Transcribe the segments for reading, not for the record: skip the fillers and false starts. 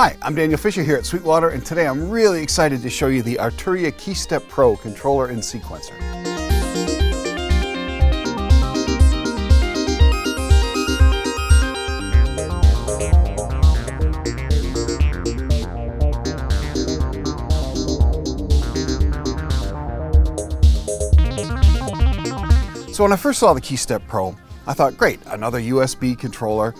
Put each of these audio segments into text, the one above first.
Hi, I'm Daniel Fisher here at Sweetwater, and today I'm really excited to show you the Arturia KeyStep Pro Controller and Sequencer. So when I first saw the KeyStep Pro, I thought, great, another USB controller.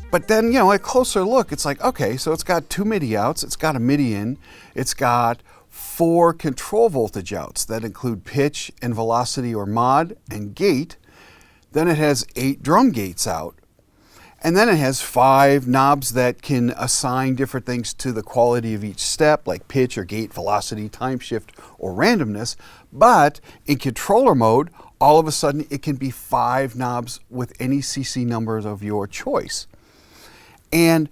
But then, a closer look, it's like, okay, so it's got two MIDI outs, it's got a MIDI in, it's got 4 control voltage outs that include pitch and velocity or mod and gate. Then it has 8 drum gates out. And then it has 5 knobs that can assign different things to the quality of each step, like pitch or gate, velocity, time shift, or randomness. But in controller mode, all of a sudden it can be 5 knobs with any CC numbers of your choice. And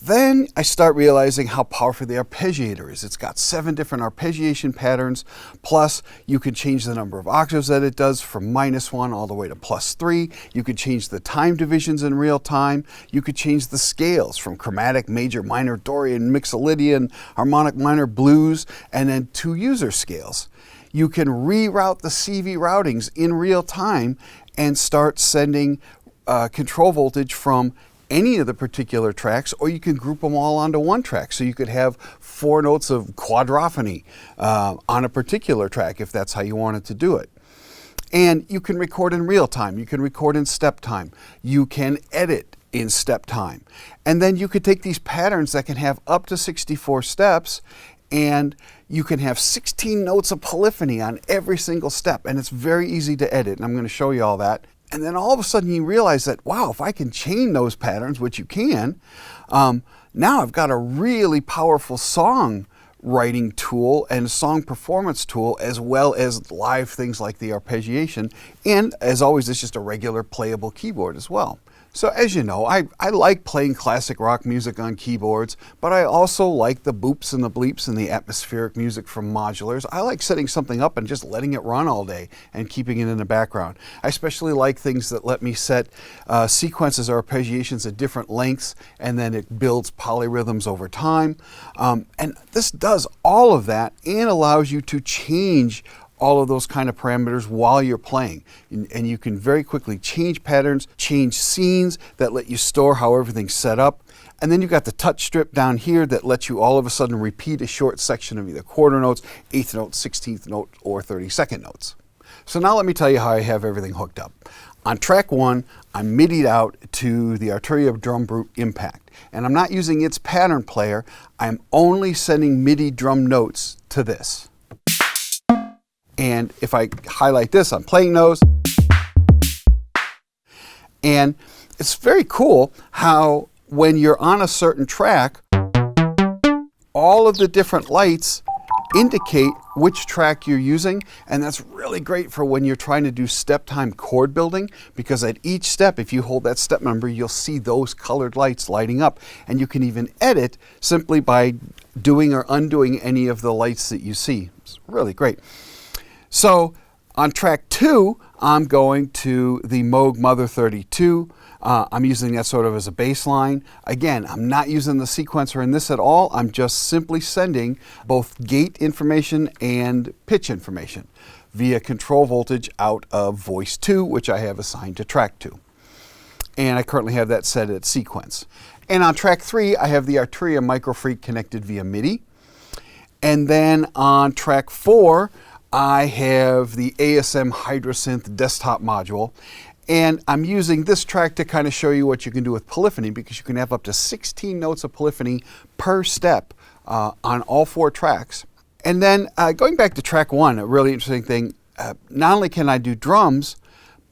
then I start realizing how powerful the Arpeggiator is. It's got 7 different arpeggiation patterns, plus you can change the number of octaves that it does from -1 all the way to +3. You could change the time divisions in real time. You could change the scales from chromatic, major, minor, Dorian, Mixolydian, harmonic minor, blues, and then 2 user scales. You can reroute the CV routings in real time and start sending control voltage from any of the particular tracks, or you can group them all onto one track. So you could have 4 notes of quadrophony on a particular track if that's how you wanted to do it. And you can record in real time. You can record in step time. You can edit in step time. And then you could take these patterns that can have up to 64 steps, and you can have 16 notes of polyphony on every single step. And it's very easy to edit, and I'm going to show you all that. And then all of a sudden you realize that, wow, if I can chain those patterns, which you can, now I've got a really powerful song writing tool and song performance tool, as well as live things like the arpeggiation. And as always, it's just a regular playable keyboard as well. So as you know, I like playing classic rock music on keyboards, but I also like the boops and the bleeps and the atmospheric music from modulars. I like setting something up and just letting it run all day and keeping it in the background. I especially like things that let me set sequences or arpeggiations at different lengths, and then it builds polyrhythms over time. And this does all of that and allows you to change all of those kind of parameters while you're playing. And you can very quickly change patterns, change scenes that let you store how everything's set up. And then you've got the touch strip down here that lets you all of a sudden repeat a short section of either quarter notes, 8th note, 16th note, or 32nd notes. So now let me tell you how I have everything hooked up. On track 1, I'm MIDI'd out to the Arturia DrumBrute Impact. And I'm not using its pattern player, I'm only sending MIDI drum notes to this. And if I highlight this, I'm playing those. And it's very cool how when you're on a certain track, all of the different lights indicate which track you're using. And that's really great for when you're trying to do step time chord building, because at each step, if you hold that step number, you'll see those colored lights lighting up. And you can even edit simply by doing or undoing any of the lights that you see. It's really great. So on track 2, I'm going to the Moog Mother 32. I'm using that sort of as a baseline. Again, I'm not using the sequencer in this at all. I'm just simply sending both gate information and pitch information via control voltage out of voice 2, which I have assigned to track 2. And I currently have that set at sequence. And on track 3, I have the Arturia MicroFreak connected via MIDI. And then on track 4, I have the ASM Hydrasynth desktop module, and I'm using this track to kind of show you what you can do with polyphony, because you can have up to 16 notes of polyphony per step on all 4 tracks. And then going back to track 1, a really interesting thing, not only can I do drums,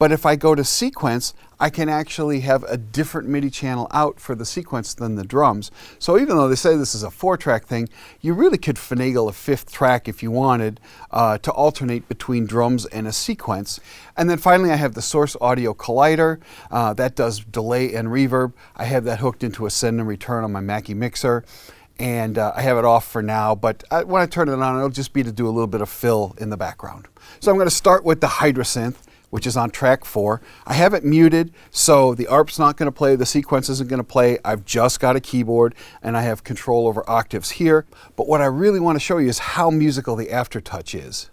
but if I go to sequence, I can actually have a different MIDI channel out for the sequence than the drums. So even though they say this is a 4-track thing, you really could finagle a 5th track if you wanted to alternate between drums and a sequence. And then finally I have the Source Audio Collider that does delay and reverb. I have that hooked into a send and return on my Mackie mixer. And I have it off for now, but when I turn it on, it'll just be to do a little bit of fill in the background. So I'm going to start with the Hydrasynth, which is on track 4. I have it muted, so the arp's not going to play, the sequence isn't going to play. I've just got a keyboard, and I have control over octaves here. But what I really want to show you is how musical the Aftertouch is.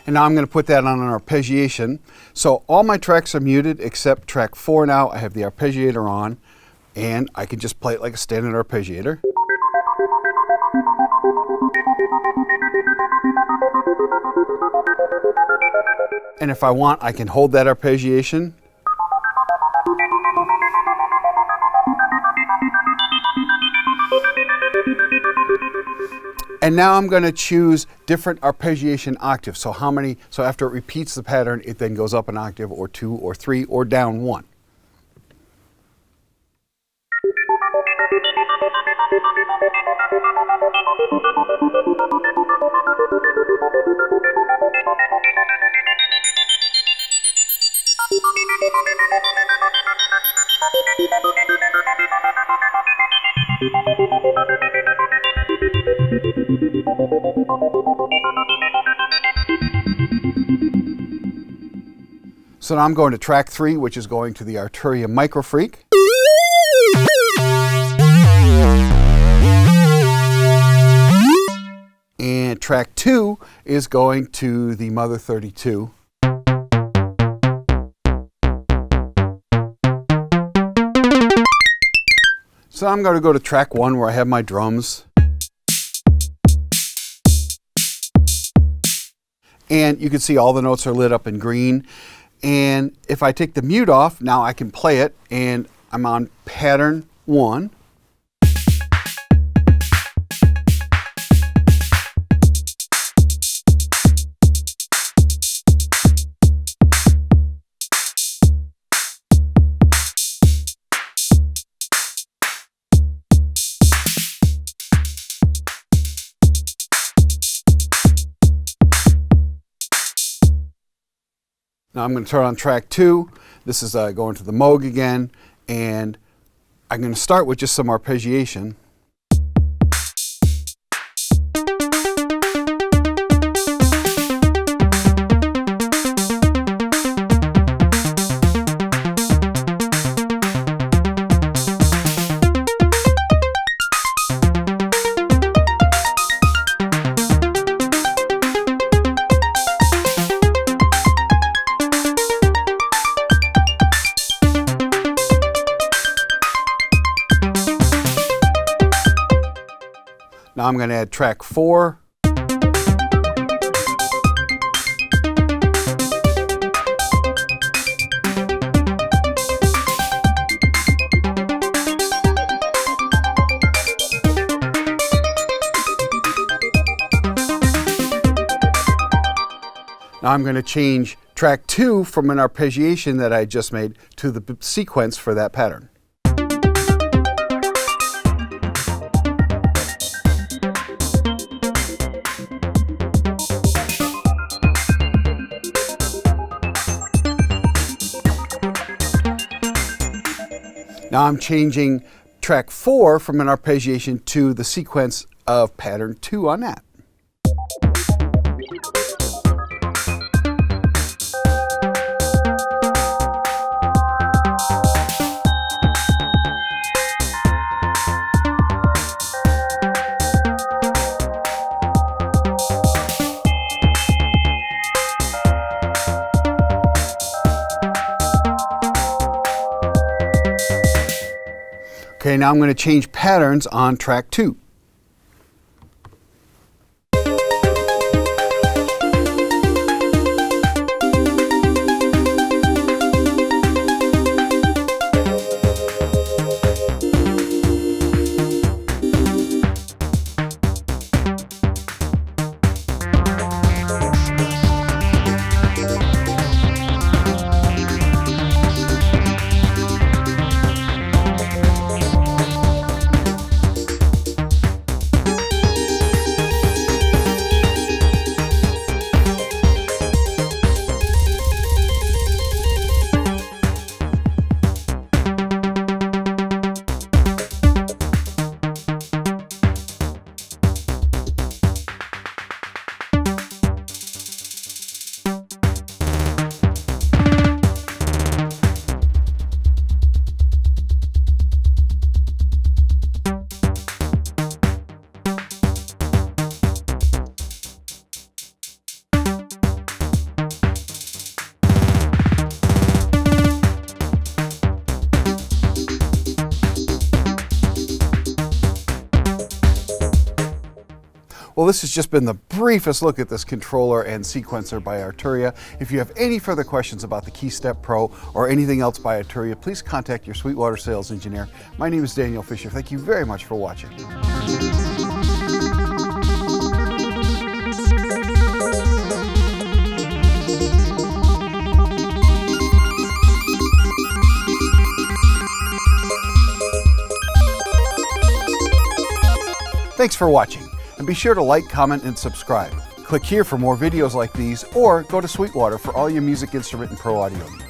And now I'm going to put that on an arpeggiation. So all my tracks are muted except track 4 now. I have the arpeggiator on, and I can just play it like a standard arpeggiator. And if I want, I can hold that arpeggiation. And now I'm going to choose different arpeggiation octaves. So after it repeats the pattern, it then goes up an octave or 2 or 3 or down 1. So now I'm going to track 3, which is going to the Arturia MicroFreak. And track 2 is going to the Mother 32. So I'm going to go to track 1 where I have my drums. And you can see all the notes are lit up in green. And if I take the mute off, now I can play it, and I'm on pattern 1. Now I'm going to turn on track 2. This is going to the Moog again, and I'm going to start with just some arpeggiation. Now I'm going to add track 4. Now I'm going to change track 2 from an arpeggiation that I just made to the sequence for that pattern. Now I'm changing track 4 from an arpeggiation to the sequence of pattern 2 on that. Okay, now I'm going to change patterns on track 2. Well, this has just been the briefest look at this controller and sequencer by Arturia. If you have any further questions about the KeyStep Pro or anything else by Arturia, please contact your Sweetwater sales engineer. My name is Daniel Fisher. Thank you very much for watching. Thanks for watching, and be sure to like, comment, and subscribe. Click here for more videos like these, or go to Sweetwater for all your music instrument and pro audio needs.